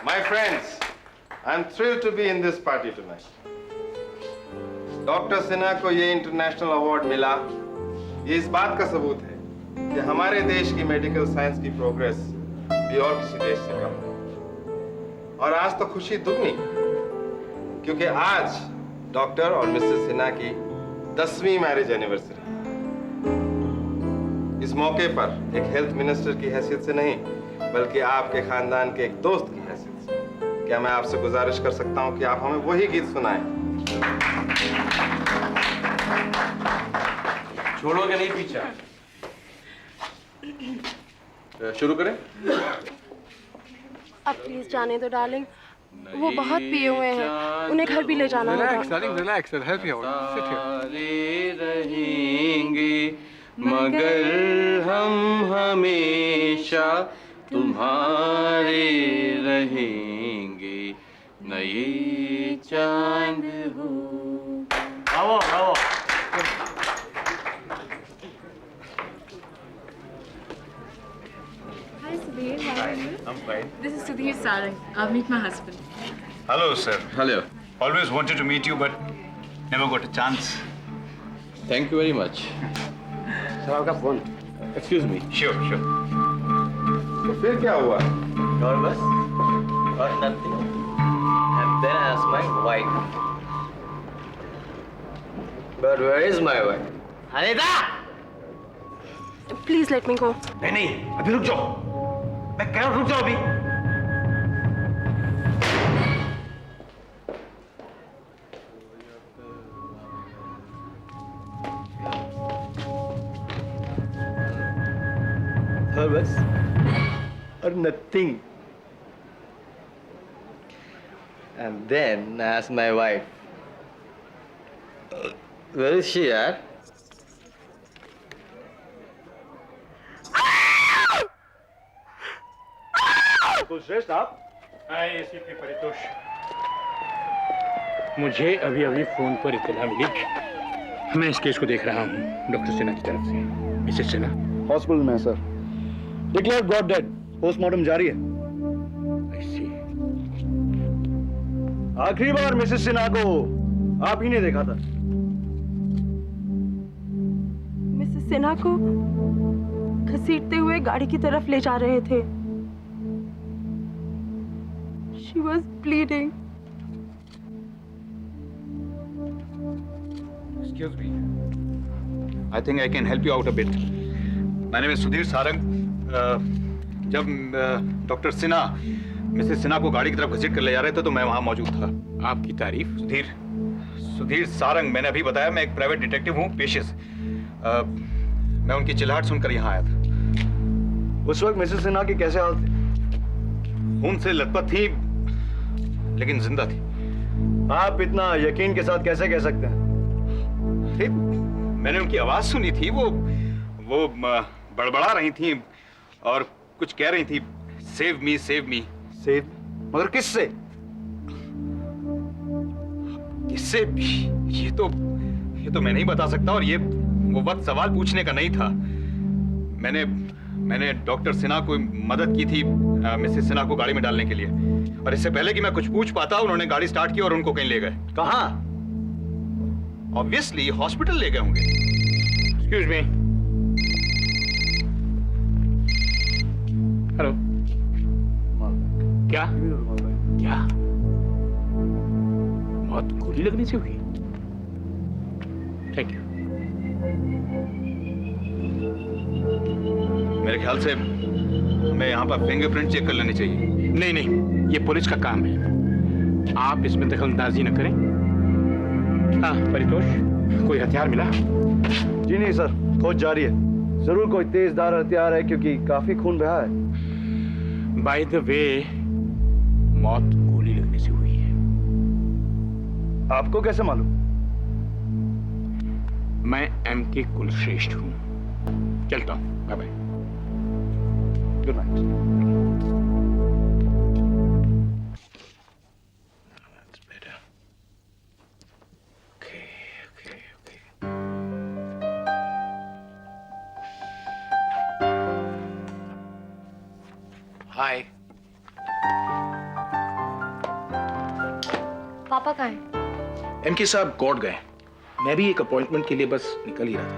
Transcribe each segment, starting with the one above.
My friends, I'm thrilled to be in this party tonight. Doctor Sinha को ये international award मिला, ये इस बात का सबूत है कि हमारे देश की मेडिकल साइंस की प्रोग्रेस भी और किसी देश से कम है। और आज तो खुशी दुगनी, क्योंकि आज डॉक्टर और मिसेस सिन्हा की 10वीं मैरिज एनिवर्सरी। इस मौके पर एक हेल्थ मिनिस्टर की हैसियत से नहीं, बल्कि आपके खानदान के एक दोस्त की हैसियत से, क्या मैं आपसे गुजारिश कर सकता हूं कि आप हमें वही गीत सुनाएं? छोड़ोगे नहीं पीछा? शुरू करें? अब प्लीज जाने दो डार्लिंग, वो बहुत पिए हुए हैं, उन्हें घर भी ले जाना होगा। Relax, darling, relax. I'll help you out. Sit here. रहेंगे मगर हम हमेशा तुम्हारे रहेंगे, नए चांद हो। Bravo, bravo. Hi Sudhir, how are you? I'm fine. This is Sudhir Sarang. I'll meet my husband. Hello, sir. Hello. Always wanted to meet you, but never got a chance. Thank you very much. Sir आपका phone. Excuse me. Sure, sure. तो फिर क्या हुआ? Nervous or nothing. And then I asked my wife. But where is my wife? Anita! Please let me go. नहीं, अभी रुक जाओ। मैं कह रहा हूँ रुक जाओ अभी। Nervous or nothing. And then I asked my wife, where is she at? तो श्रेष्ठ आप? ACP परितोष, मुझे अभी अभी फोन पर इत्तला मिली। मैं इस केस को देख रहा हूँ डॉक्टर सिन्हा की तरफ से। मिसेस सिन्हा हॉस्पिटल में है sir. Declare got dead. Postmortem जारी है। I see. आखिरी बार मिसेस सिन्हा को आप ही ने देखा था। मिसेस सिन्हा को घसीटते हुए गाड़ी की तरफ ले जा रहे थे। She was bleeding. Excuse me. I think I can help you out a bit. My name is Sudhir Sarang. जब डॉक्टर सिन्हा मिसेस सिन्हा को गाड़ी की तरफ घसीट कर ले जा रहे थे तो मैं वहां मौजूद था। आपकी तारीफ। सुधीर सारंग, मैंने अभी बताया मैं एक प्राइवेट डिटेक्टिव हूँ पेशे से। मैं उनकी चिल्लाहट सुनकर यहाँ आया था। उस वक्त मिसेस सिन्हा की कैसे हाल थे? खून से लथपथ थी लेकिन जिंदा थी। आप इतना यकीन के साथ कैसे कह सकते हैं? मैंने उनकी आवाज सुनी थी, वो बड़बड़ा रही थी और कुछ कह रही थी, save me save me. Save? मगर किससे? किससे? ये तो मैं नहीं बता सकता, और ये वो वक्त सवाल पूछने का नहीं था। मैंने डॉक्टर सिन्हा को मदद की थी मिसेस सिन्हा को गाड़ी में डालने के लिए, और इससे पहले कि मैं कुछ पूछ पाता उन्होंने गाड़ी स्टार्ट की और उनको कहीं ले गए। कहाँ? ऑब्वियसली हॉस्पिटल ले गए होंगे। Excuse me. हेलो। क्या क्या बहुत गोली लगने से हुई? Thank you. मेरे ख्याल से हमें यहाँ पर फिंगरप्रिंट चेक कर लेनी चाहिए। नहीं नहीं, ये पुलिस का काम है, आप इसमें दखलंदाजी न करें। हाँ परितोष, कोई हथियार मिला? जी नहीं सर, खोज जारी है। जरूर कोई तेजधार हथियार है क्योंकि काफी खून बहा है। बाय द वे, मौत गोली लगने से हुई है। आपको कैसे मालूम? मैं एमके कुलश्रेष्ठ हूँ। चलता हूँ, bye bye. Good night. Hi. पापा कहाँ हैं? एमके साहब कोर्ट गए। मैं भी एक अपॉइंटमेंट के लिए बस निकल ही रहा था।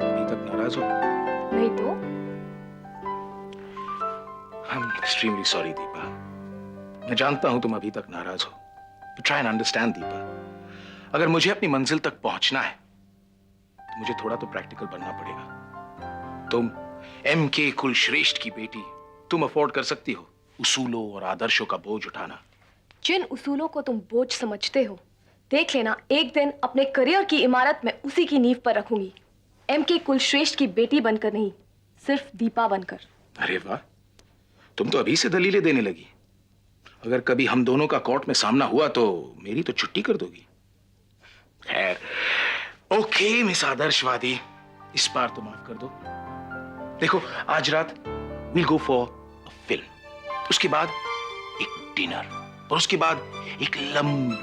अभी तक नाराज हो? नहीं तो। I am extremely sorry Deepa. मैं जानता हूं तुम अभी तक नाराज हो। Try and understand Deepa. अगर मुझे अपनी मंजिल तक पहुंचना है तो मुझे थोड़ा तो प्रैक्टिकल बनना पड़ेगा। तुम एमके कुलश्रेष्ठ की बेटी, तुम अफोर्ड कर सकती हो उसूलों और आदर्शों का बोझ उठाना। जिन उसूलों को तुम बोझ समझते हो, देख लेना एक दिन अपने करियर की इमारत में उसी की नींव पर रखूंगी। एमके कुलश्रेष्ठ की बेटी बनकर नहीं, सिर्फ दीपा बनकर। अरे वाह, तुम तो अभी से दलीलें देने लगी। अगर कभी हम दोनों का कोर्ट में सामना हुआ तो मेरी तो छुट्टी कर दोगी। खैर, ओके मिस आदर्शवादी, इस बार तो माफ कर दो। देखो, आज रात we'll go for a film, उसके बाद एक डिनर और उसके बाद एक लंबी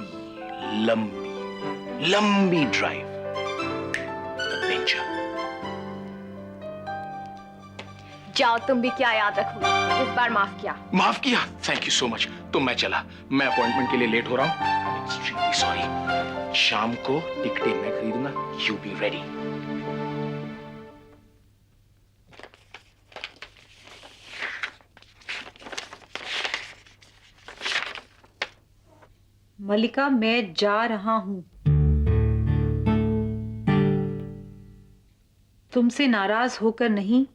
लंबी लंबी ड्राइव। एडवेंचर। जाओ, तुम भी क्या याद रखोगे। इस बार माफ किया। माफ किया? Thank you so much. तो मैं चला, मैं अपॉइंटमेंट के लिए लेट हो रहा हूँ। Extremely sorry. शाम को टिकटें मैं खरीदूंगा। You be ready. मलिका, मैं जा रहा हूं। तुमसे नाराज होकर नहीं,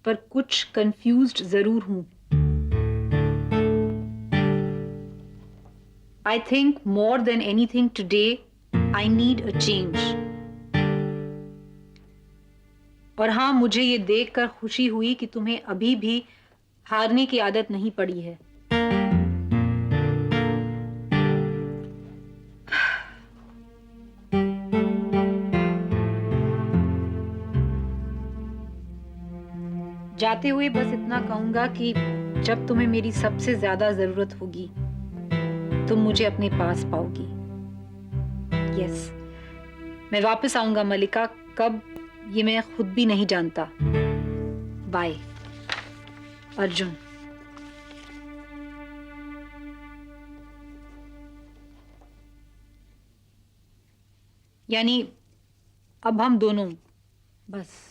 पर कुछ कंफ्यूज्ड जरूर हूं। I think more than anything today, I need a change. और हाँ, मुझे ये देखकर खुशी हुई कि तुम्हें अभी भी हारने की आदत नहीं पड़ी है। जाते हुए बस इतना कहूंगा कि जब तुम्हें मेरी सबसे ज्यादा जरूरत होगी, तुम मुझे अपने पास पाओगी। यस, मैं वापस आऊंगा मलिका, कब ये मैं खुद भी नहीं जानता। बाय अर्जुन। यानी अब हम दोनों बस।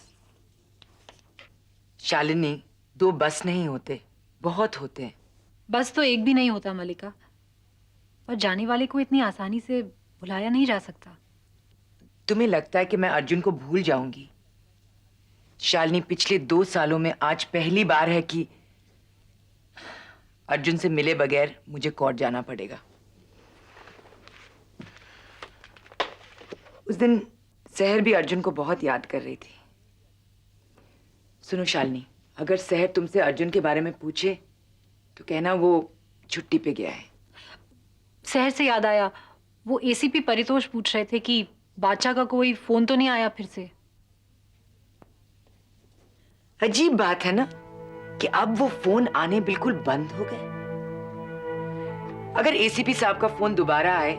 शालिनी, दो बस नहीं होते, बहुत होते हैं। बस तो एक भी नहीं होता मलिका, और जाने वाले को इतनी आसानी से भुलाया नहीं जा सकता। तुम्हें लगता है कि मैं अर्जुन को भूल जाऊंगी? शालिनी, पिछले 2 सालों में आज पहली बार है कि अर्जुन से मिले बगैर मुझे कोर्ट जाना पड़ेगा। उस दिन सहर भी अर्जुन को बहुत याद कर रही थी। सुनो शालिनी, अगर सहर तुमसे अर्जुन के बारे में पूछे तो कहना वो छुट्टी पे गया है। शहर से याद आया, वो एसीपी परितोष पूछ रहे थे कि बादशाह का कोई फोन तो नहीं आया फिर से। अजीब बात है ना कि अब वो फोन आने बिल्कुल बंद हो गए। अगर एसीपी साहब का फोन दोबारा आए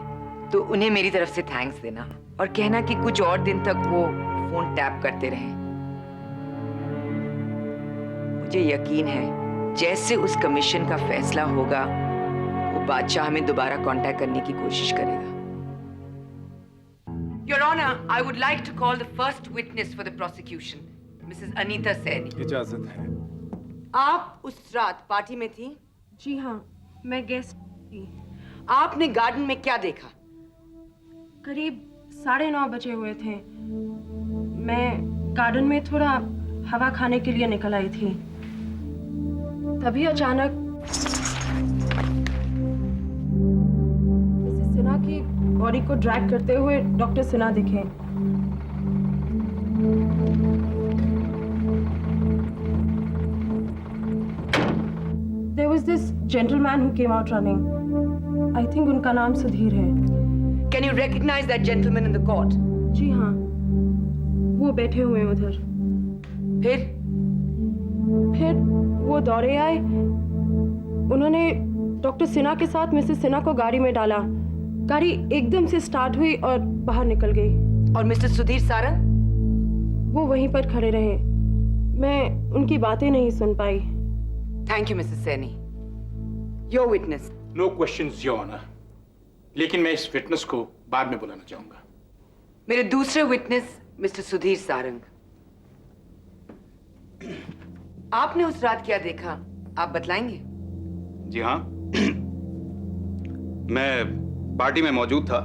तो उन्हें मेरी तरफ से थैंक्स देना और कहना कि कुछ और दिन तक वो फोन टैप करते रहे। मुझे यकीन है जैसे उस कमीशन का फैसला होगा, वो बादशाह हमें दोबारा कांटेक्ट करने की कोशिश करेगा। Your Honor, I would like to call the first witness for the prosecution, Mrs. Anita Saini. इजाजत है। आप उस रात पार्टी में थी? जी हाँ, मैं गेस्ट थी। आपने गार्डन में क्या देखा? करीब 9:30 बजे हुए थे। मैं गार्डन में थोड़ा हवा खाने के लिए निकल आई थी। तभी अचानक मिसेस सिन्हा की बॉडी को ड्रैग करते हुए डॉक्टर सिन्हा दिखे। There was this gentleman who came out running. I think उनका नाम सुधीर है। Can you recognize that gentleman in the court? जी हाँ, वो बैठे हुए हैं उधर। फिर वो दौड़े आए। उन्होंने डॉक्टर सिन्हा के साथ मिसेस सिन्हा को गाड़ी में डाला। गाड़ी एकदम से स्टार्ट हुई और बाहर निकल गई। और मिस्टर सुधीर सारंग? वो वहीं पर खड़े रहे। मैं उनकी बातें नहीं सुन पाई। Thank you, Mrs. Saini. Your witness. No questions, Your Honor. लेकिन मैं इस विटनेस को बाद में बुलाना चाहूंगा। मेरे दूसरे विटनेस मिस्टर सुधीर सारंग, आपने उस रात क्या देखा, आप बतलाएंगे? जी हाँ, मैं पार्टी में मौजूद था,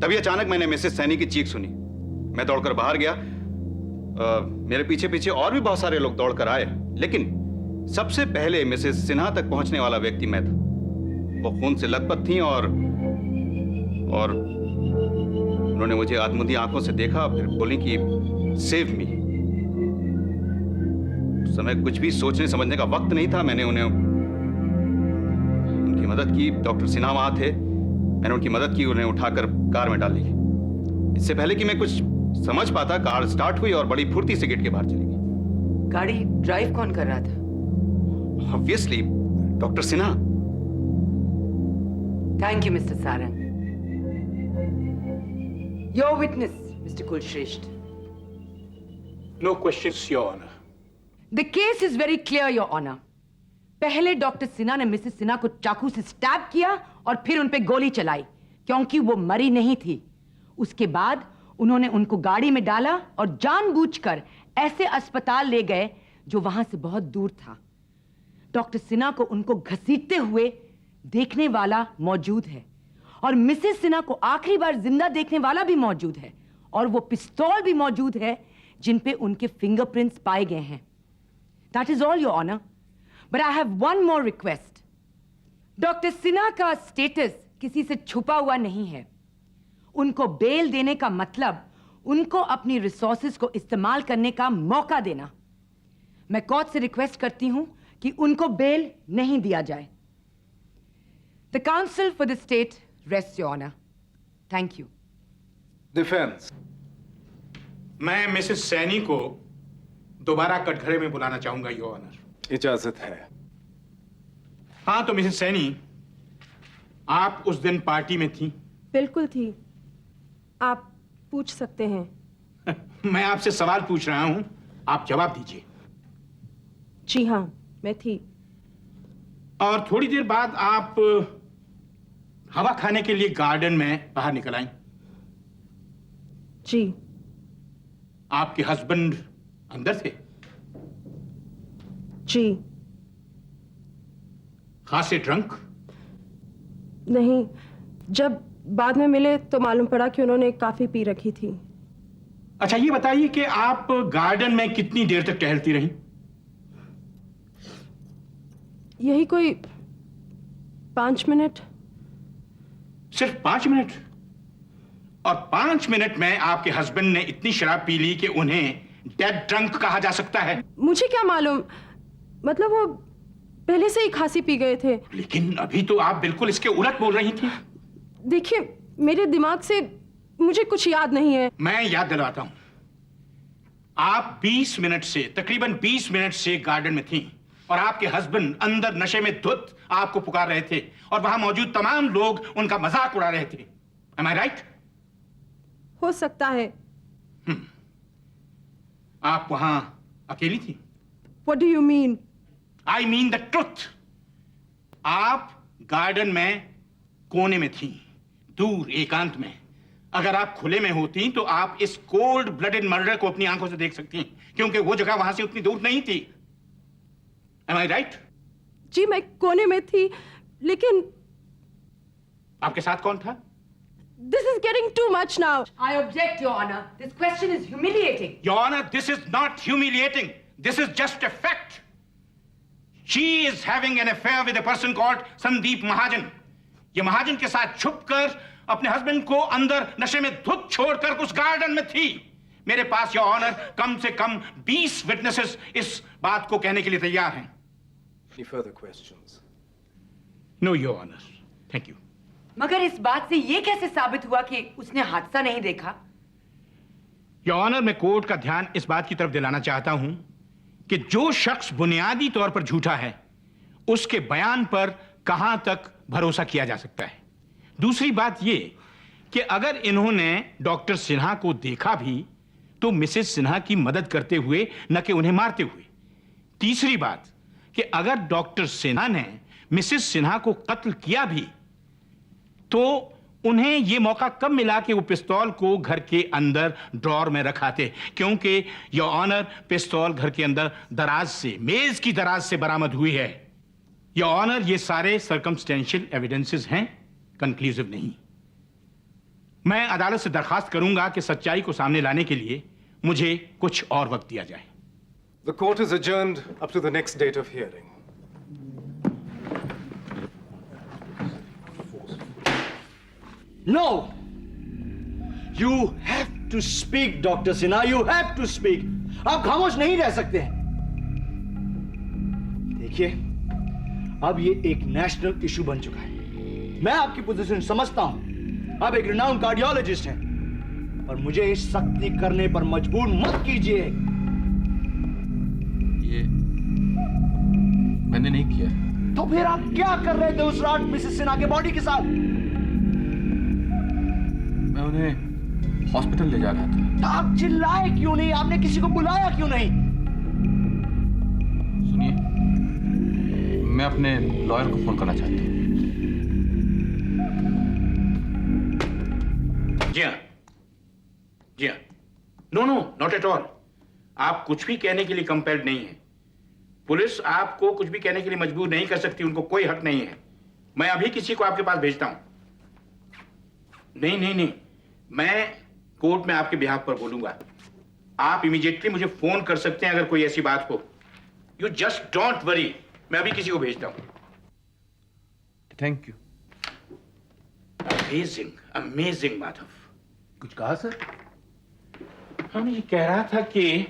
तभी अचानक मैंने मिसेस सैनी की चीख सुनी। मैं दौड़कर बाहर गया। मेरे पीछे पीछे और भी बहुत सारे लोग दौड़कर आए, लेकिन सबसे पहले मिसेस सिन्हा तक पहुंचने वाला व्यक्ति मैं था। वो खून से लथपथ थीं और उन्होंने मुझे आत्मधी आंखों से देखा, फिर बोली कि सेव मी। उस समय कुछ भी सोचने समझने का वक्त नहीं था। मैंने उन्हें उनकी मदद की। डॉक्टर सिन्हा वहां थे, मैंने उनकी मदद की, उन्हें उठाकर कार में डाल ली। इससे पहले कि मैं कुछ समझ पाता, कार स्टार्ट हुई और बड़ी फुर्ती से गेट के बाहर चली गई। गाड़ी ड्राइव कौन कर रहा था? Obviously doctor Sinha. Thank you Mr Sarang. Your witness Mr Kulshreshtha. No questions your honour. The case is very clear your honour. पहले डॉक्टर सिन्हा ने मिसेस सिन्हा को चाकू से स्टैब किया और फिर उन पे गोली चलाई, क्योंकि वो मरी नहीं थी। उसके बाद उन्होंने उनको गाड़ी में डाला और जानबूझकर ऐसे अस्पताल ले गए जो वहां से बहुत दूर था। डॉक्टर सिन्हा को उनको घसीटते हुए देखने वाला मौजूद है और मिसेस सिन्हा को आखिरी बार जिंदा देखने वाला भी मौजूद है, और वो पिस्तौल भी मौजूद है जिन पे उनके फिंगरप्रिंट्स पाए गए हैं। That is all your honour, but I have one more request. Doctor Sinha का स्टेटस किसी से छुपा हुआ नहीं है। उनको बेल देने का मतलब उनको अपनी रिसोर्सेज को इस्तेमाल करने का मौका देना। मैं कोर्ट से रिक्वेस्ट करती हूं कि उनको बेल नहीं दिया जाए। The counsel for the state rest your honour. Thank you. Defence. मैं मिसेस सैनी को दोबारा कटघरे में बुलाना चाहूंगा योर ऑनर। इजाजत है। हाँ, तो मिसेस सैनी, आप उस दिन पार्टी में थी? बिल्कुल थी, आप पूछ सकते हैं। मैं आपसे सवाल पूछ रहा हूं, आप जवाब दीजिए। जी हाँ, मैं थी। और थोड़ी देर बाद आप हवा खाने के लिए गार्डन में बाहर निकल आई? जी। आपके हस्बैंड अंदर थे? जी। खासे ड्रंक? नहीं, जब बाद में मिले तो मालूम पड़ा कि उन्होंने काफी पी रखी थी। अच्छा, ये बताइए कि आप गार्डन में कितनी देर तक टहलती रहीं? यही कोई 5 मिनट। सिर्फ 5 मिनट? और 5 मिनट में आपके हस्बैंड ने इतनी शराब पी ली कि उन्हें डेड ड्रंक कहा जा सकता है? मुझे क्या मालूम, मतलब वो पहले से ही खांसी पी गए थे। लेकिन अभी तो आप बिल्कुल इसके उलट बोल रही थी। देखिए, मेरे दिमाग से मुझे कुछ याद नहीं है। मैं याद दिलवाता हूं। आप 20 मिनट से, तकरीबन 20 मिनट से गार्डन में थीं और आपके हस्बैंड अंदर नशे में धुत आपको पुकार रहे थे और वहां मौजूद तमाम लोग उनका मजाक उड़ा रहे थे। Am I right? हो सकता है। आप वहां अकेली थी? What do you mean? I mean the truth. आप गार्डन में कोने में थी, दूर एकांत में। अगर आप खुले में होती तो आप इस कोल्ड ब्लडेड मर्डर को अपनी आंखों से देख सकती, क्योंकि वो जगह वहां से उतनी दूर नहीं थी। Am I right? जी, मैं कोने में थी, लेकिन आपके साथ कौन था? This is getting too much now. I object, Your Honor. This question is humiliating. Your Honor, this is not humiliating. This is just a fact. She is having an affair with a person called Sandeep Mahajan. ये महाजन के साथ छुपकर अपने husband को अंदर नशे में धुत छोड़कर उस गार्डन में थी। मेरे पास योर ऑनर कम से कम 20 विटनेसेस इस बात को कहने के लिए तैयार हैं। Any further questions? No, your honour, thank you. मगर इस बात से ये कैसे साबित हुआ कि उसने हादसा नहीं देखा? योर ऑनर, मैं कोर्ट का ध्यान इस बात की तरफ दिलाना चाहता हूं कि जो शख्स बुनियादी तौर पर झूठा है, उसके बयान पर कहां तक भरोसा किया जा सकता है। दूसरी बात यह कि अगर इन्होंने डॉक्टर सिन्हा को देखा भी तो मिसेस सिन्हा की मदद करते हुए, न कि उन्हें मारते हुए। तीसरी बात कि अगर डॉक्टर सिन्हा ने मिसेस सिन्हा को कत्ल किया भी तो उन्हें ये मौका कब मिला कि वो पिस्तौल को घर के अंदर ड्रॉर में रखाते? क्योंकि योर ऑनर पिस्तौल घर के अंदर दराज से, मेज की दराज से बरामद हुई है। योर ऑनर, ये सारे सर्कमस्टेंशियल एविडेंसेस हैं, कंक्लूसिव नहीं। मैं अदालत से दरखास्त करूंगा कि सच्चाई को सामने लाने के लिए मुझे कुछ और वक्त दिया जाए। The court is adjourned up to the next date of hearing. No! You have to speak, Dr. Sinha. You have to speak. आप खामोश नहीं रह सकते हैं। देखिए, अब ये एक नेशनल इशू बन चुका है। मैं आपकी पोजीशन समझता हूं। आप एक रिनाउंड कार्डियोलॉजिस्ट हैं, और मुझे सख्ती करने पर मजबूर मत कीजिए। ये मैंने नहीं किया। तो फिर आप क्या कर रहे थे उस रात मिसेस सिन्हा के बॉडी के साथ? मैं उन्हें हॉस्पिटल ले जा रहा था। तो आप चिल्लाए क्यों नहीं? आपने किसी को बुलाया क्यों नहीं? सुनिए, मैं अपने लॉयर को फोन करना चाहता हूँ। जी हाँ, जी हाँ। No no, not at all. आप कुछ भी कहने के लिए कंपेल्ड नहीं है। पुलिस आपको कुछ भी कहने के लिए मजबूर नहीं कर सकती, उनको कोई हक नहीं है। मैं अभी किसी को आपके पास भेजता हूं। नहीं नहीं नहीं, मैं कोर्ट में आपके बिहाफ पर बोलूंगा। आप इमीडिएटली मुझे फोन कर सकते हैं अगर कोई ऐसी बात हो। यू जस्ट डोंट वरी, मैं अभी किसी को भेजता हूं। Thank you. Amazing, amazing Madhav. कुछ कहा सर? हम ये कह रहा था कि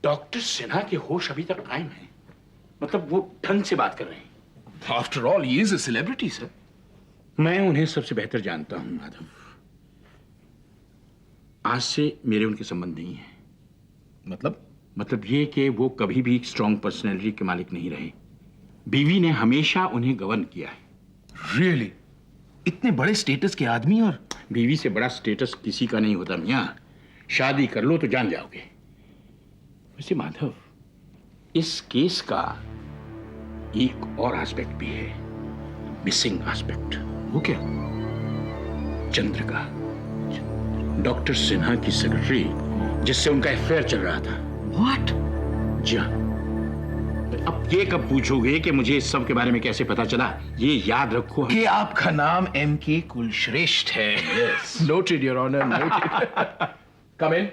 डॉक्टर सिन्हा के होश अभी तक कायम हैं। मतलब वो ढंग से बात कर रहे हैं। After all he is a celebrity sir. मैं उन्हें सबसे बेहतर जानता हूं माधव। आज से मेरे उनके संबंध नहीं है। मतलब ये कि वो कभी भी स्ट्रॉन्ग पर्सनैलिटी के मालिक नहीं रहे। बीवी ने हमेशा उन्हें गवर्न किया है। रियली? इतने बड़े स्टेटस के आदमी, और बीवी से बड़ा स्टेटस किसी का नहीं होता मियां। शादी कर लो तो जान जाओगे। वैसे माधव, इस केस का एक और एस्पेक्ट भी है, मिसिंग एस्पेक्ट। वो क्या? चंद्रिका, डॉक्टर सिन्हा की सेक्रेटरी, जिससे उनका अफेयर चल रहा था। व्हाट? जी हाँ। अब ये कब पूछोगे कि मुझे इस सब के बारे में कैसे पता चला? ये याद रखो कि आपका नाम M.K. कुलश्रेष्ठ है। Yes. Noted, Your Honor. Noted. Come in.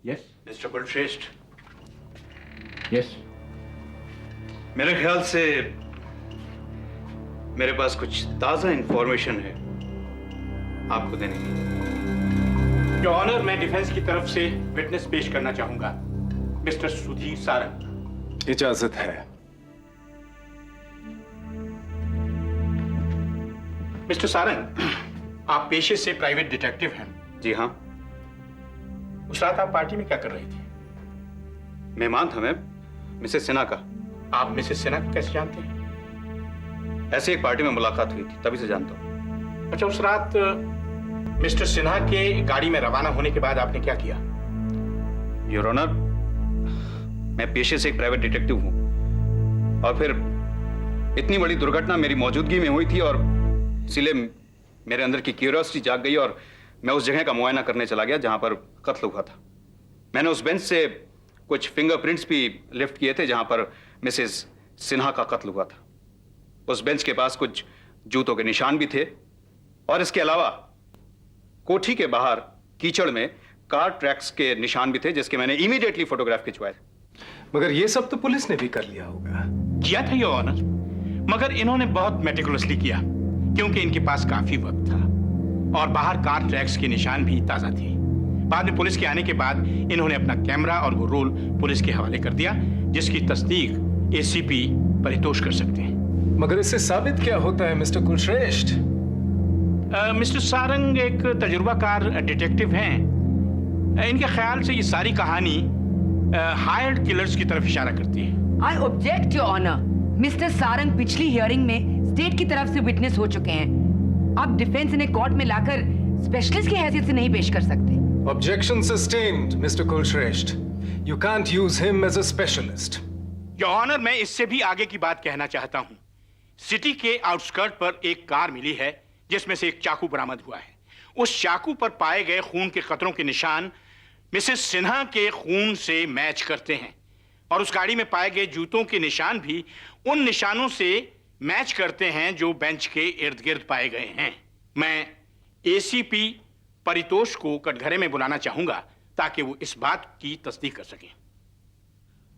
Yes, Mr. Kulshreshtha. Yes. मेरे ख्याल से मेरे पास कुछ ताजा इंफॉर्मेशन है आपको देने की। योर ऑनर, मैं डिफेंस की तरफ से विटनेस पेश करना चाहूंगा, मिस्टर सुधीर सारंग। इजाजत है। मिस्टर सारंग, आप पेशे से प्राइवेट डिटेक्टिव हैं। जी हाँ। उस रात आप पार्टी में क्या कर रहे थे? मेहमान था मैं मिसेस सिन्हा का। आप मिसेस सिन्हा को कैसे जानते हैं? ऐसे एक पार्टी में मुलाकात हुई थी, तभी से जानता हूँ। अच्छा, उस रात मिस्टर सिन्हा के गाड़ी में रवाना होने के बाद आपने क्या किया? योर ऑनर, मैं पेशे से एक प्राइवेट डिटेक्टिव हूं, और फिर इतनी बड़ी दुर्घटना मेरी मौजूदगी में हुई थी, और इसीलिए मेरे अंदर की क्यूरियोसिटी जाग गई और मैं उस जगह का मुआयना करने चला गया जहां पर कत्ल हुआ था। मैंने उस बेंच से कुछ फिंगरप्रिंट्स भी लिफ्ट किए थे जहां पर मिसेस सिन्हा का कत्ल हुआ था। उस बेंच के पास कुछ जूतों के निशान भी थे, और इसके अलावा कोठी के बाहर कीचड़ में कार ट्रैक्स के निशान भी थे, जिसके मैंने इमीडिएटली फोटोग्राफ खिंचवाए। मगर ये सब तो पुलिस ने भी कर लिया होगा। किया था योर ऑनर, मगर इन्होंने बहुत मेटिकुलसली किया, क्योंकि इनके पास काफी वक्त था और बाहर कार ट्रैक्स के निशान भी ताजा थे। बाद में पुलिस के आने के बाद इन्होंने अपना कैमरा और वो रोल पुलिस के हवाले कर दिया, जिसकी तस्दीक एसीपी परितोष कर सकते हैं। मगर इससे साबित क्या होता है मिस्टर कुलश्रेष्ठ? मिस्टर सारंग एक तजुर्बाकार डिटेक्टिव हैं। इनके ख्याल से ये सारी कहानी हायर्ड किलर्स की तरफ इशारा करती है। I object your honour. Mr Sarang पिछली हियरिंग में स्टेट की तरफ से विटनेस हो चुके हैं। आप डिफेंस इन्हें कोर्ट में लाकर स्पेशलिस्ट की हैसियत से नहीं पेश कर सकते। Objection sustained, Mr. Kulshresht. You can't use him as a specialist. Your honour, मैं इससे भी आगे की बात कहना चाहता हूं सिटी के आउटस्कर्ट पर एक कार मिली है जिसमें से एक चाकू बरामद हुआ है। उस चाकू पर पाए गए खून के कतरों के निशान मिसेस सिन्हा के खून से मैच करते हैं और उस गाड़ी में पाए गए जूतों के निशान भी उन निशानों से मैच करते हैं जो बेंच के इर्द गिर्द पाए गए हैं। मैं एसीपी परितोष को कटघरे में बुलाना चाहूंगा ताकि वो इस बात की तस्दीक कर सकें।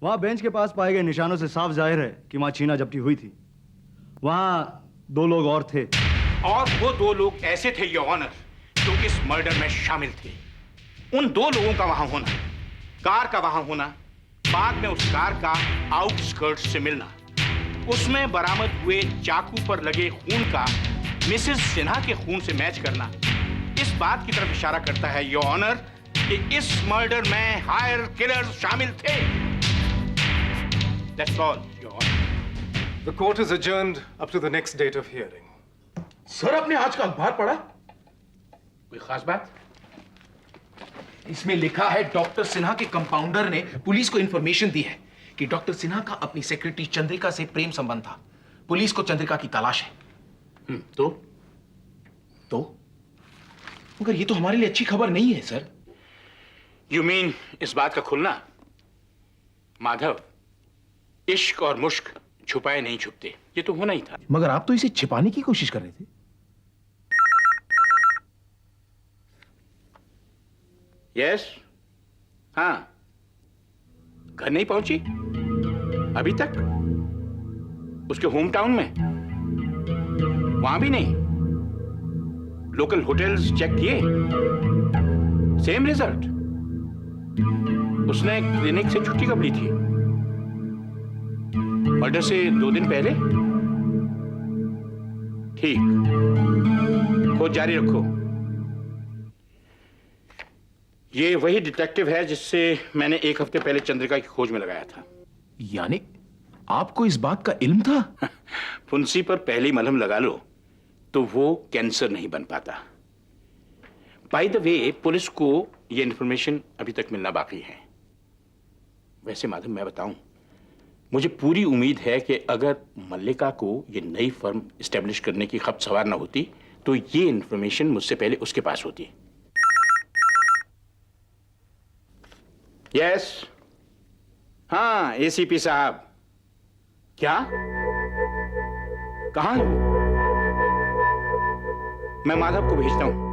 वहां बेंच के पास पाए गए निशानों से साफ जाहिर है कि वहां छीना झपटी हुई थी। वहां 2 लोग और थे, और वो 2 लोग ऐसे थे योर ऑनर जो इस मर्डर में शामिल थे। उन 2 लोगों का वहां होना, कार का वहां होना, बाद में उस कार का आउटस्कर्ट से मिलना, उसमें बरामद हुए चाकू पर लगे खून का मिसेस सिन्हा के खून से मैच करना इस बात की तरफ इशारा करता है योर ऑनर कि इस मर्डर में हायर किलर्स शामिल थे। That's all, Your Honor. The court is adjourned up to the next date of hearing. Sir, आपने आज का अखबार पढ़ा? कोई खास बात? इसमें लिखा है डॉक्टर सिन्हा के कंपाउंडर ने पुलिस को इंफॉर्मेशन दी है कि डॉक्टर सिन्हा का अपनी सेक्रेटरी चंद्रिका से प्रेम संबंध था। पुलिस को चंद्रिका की तलाश है। तो मगर ये तो हमारे लिए अच्छी खबर नहीं है सर। You mean इस बात का खुलना? माधव, इश्क और मुश्क छुपाए नहीं छुपते, ये तो होना ही था। मगर आप तो इसे छिपाने की कोशिश कर रहे थे। यस, हाँ, घर नहीं पहुंची अभी तक? उसके होम टाउन में? वहां भी नहीं? लोकल होटल्स चेक किए? Same result? उसने क्लिनिक से छुट्टी कब ली थी? मर्डर से 2 दिन पहले? ठीक, खोज जारी रखो। ये वही डिटेक्टिव है जिससे मैंने 1 हफ्ते पहले चंद्रिका की खोज में लगाया था। यानी आपको इस बात का इल्म था? फुंसी पर पहली मलहम लगा लो तो वो कैंसर नहीं बन पाता। बाय द वे, पुलिस को यह इंफॉर्मेशन अभी तक मिलना बाकी है। वैसे माधव, मैं बताऊं, मुझे पूरी उम्मीद है कि अगर मल्लिका को ये नई फर्म एस्टेब्लिश करने की खपत सवार ना होती तो ये इंफॉर्मेशन मुझसे पहले उसके पास होती। यस, हाँ, एसीपी साहब। क्या? कहां है वो? मैं माधव को भेजता हूं।